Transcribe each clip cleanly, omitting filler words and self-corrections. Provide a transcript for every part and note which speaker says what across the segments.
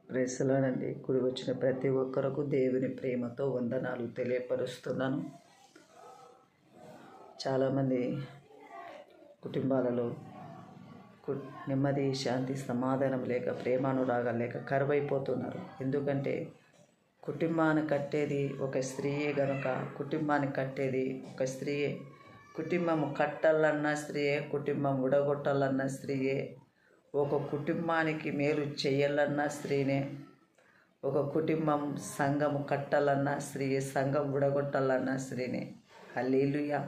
Speaker 1: ప్రెస్లానండి కూడి వచ్చిన ప్రతి ఒక్కరికి దేవుని ప్రేమతో వందనాలు తెలియపరుస్తున్నాను. చాలామంది కుటుంబాలలో నెమ్మది, శాంతి, సమాధానం లేక, ప్రేమానురాగాలు లేక కరువైపోతున్నారు. ఎందుకంటే కుటుంబాన్ని కట్టేది ఒక స్త్రీయే గనుక, కుటుంబాన్ని కట్టేది ఒక స్త్రీయే. కుటుంబం కట్టాలన్న స్త్రీయే, కుటుంబం ఉడగొట్టాలన్న స్త్రీయే, ఒక కుటుంబానికి మేలు చేయాలన్న స్త్రీనే, ఒక కుటుంబం సంఘం కట్టాలన్న స్త్రీయే, సంఘం ఉడగొట్టాలన్న స్త్రీనే. హల్లెలూయా.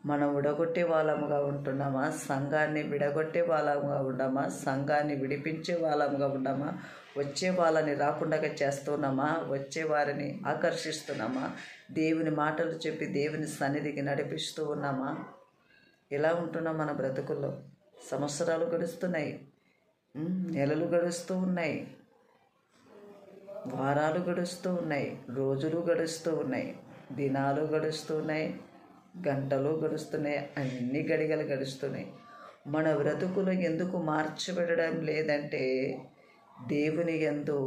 Speaker 1: మనం విడగొట్టే వాళ్ళముగా ఉంటున్నామా? సంఘాన్ని విడగొట్టే వాళ్ళముగా ఉన్నామా? సంఘాన్ని విడిపించే వాళ్ళముగా ఉన్నామా? వచ్చే వాళ్ళని రాకుండా చేస్తున్నామా? వచ్చే వారిని ఆకర్షిస్తున్నామా? దేవుని మాటలు చెప్పి దేవుని సన్నిధికి నడిపిస్తూ ఉన్నామా? ఎలా ఉంటున్నాం మన బ్రతుకుల్లో? సంవత్సరాలు గడుస్తున్నాయి, నెలలు గడుస్తూ ఉన్నాయి, వారాలు గడుస్తూ ఉన్నాయి, రోజులు గడుస్తూ ఉన్నాయి, దినాలు గడుస్తూ ఉన్నాయి, గంటలు గడుస్తున్నాయి, అన్ని గడిగలు గడుస్తున్నాయి. మన బ్రతుకులు ఎందుకు మార్చబడడం లేదంటే దేవుని యందు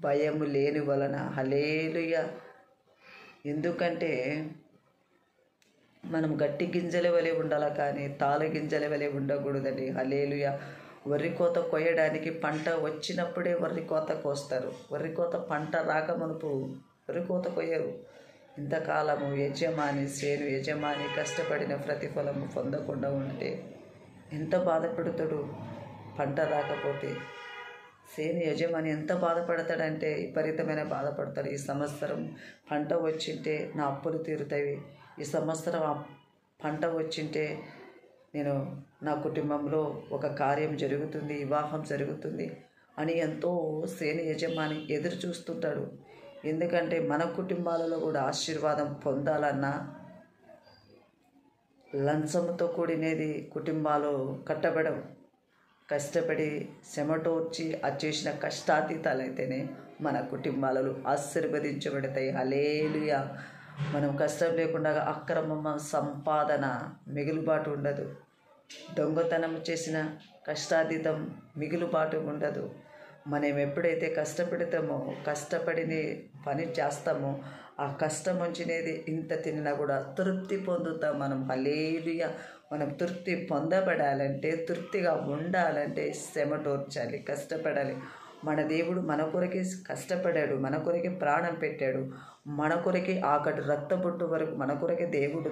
Speaker 1: భయము లేని వలన. హల్లెలూయా. ఎందుకంటే మనం గట్టి గింజల వలె ఉండాలి కానీ తాలు గింజల వలె ఉండకూడదండి. హల్లెలూయా. వరి కోత కొయ్యడానికి పంట వచ్చినప్పుడే వరి కోత కోస్తారు. వరి కోత పంట రాకమునుపు వరి కోత కొయ్యరు. ఇంతకాలము సేను యజమాని కష్టపడిన ప్రతిఫలము పొందకుండా ఉంటే ఎంత బాధపడతాడు? పంట రాకపోతే సేను యజమాని ఎంత బాధపడతాడంటే విపరీతమైన బాధపడతాడు. ఈ సంవత్సరం పంట వచ్చింటే నా అప్పులు తీరుతాయి, ఈ సంవత్సరం పంట వచ్చింటే నేను నా కుటుంబంలో ఒక కార్యం జరుగుతుంది, వివాహం జరుగుతుంది అని ఎంతో సేను యజమాని ఎదురు చూస్తుంటాడు. ఎందుకంటే మన కుటుంబాలలో కూడా ఆశీర్వాదం పొందాలన్నా లంచంతో కూడినది కుటుంబాలు కట్టబడం. కష్టపడి చెమటోర్చి చేసిన కష్టాతీతాలైతేనే మన కుటుంబాలలో ఆశీర్వదించబడతాయి. హల్లెలూయా. మనం కష్టం లేకుండా అక్రమ సంపాదన మిగులుబాటు ఉండదు. దొంగతనం చేసిన కష్టాతీతం మిగులుబాటు ఉండదు. మనం ఎప్పుడైతే కష్టపడతామో, కష్టపడి పని చేస్తామో ఆ కష్టం వచ్చినది ఇంత తిన్నా కూడా తృప్తి పొందుతాం మనం. హల్లెలూయా. మనం తృప్తి పొందబడాలంటే, తృప్తిగా ఉండాలంటే శ్రమటోర్చాలి, కష్టపడాలి. మన దేవుడు మన కొరకే కష్టపడాడు, మన కొరకే ప్రాణం పెట్టాడు, మన కొరకే ఆకటి రక్తబొట్టు వరకు మన కొరకే దేవుడు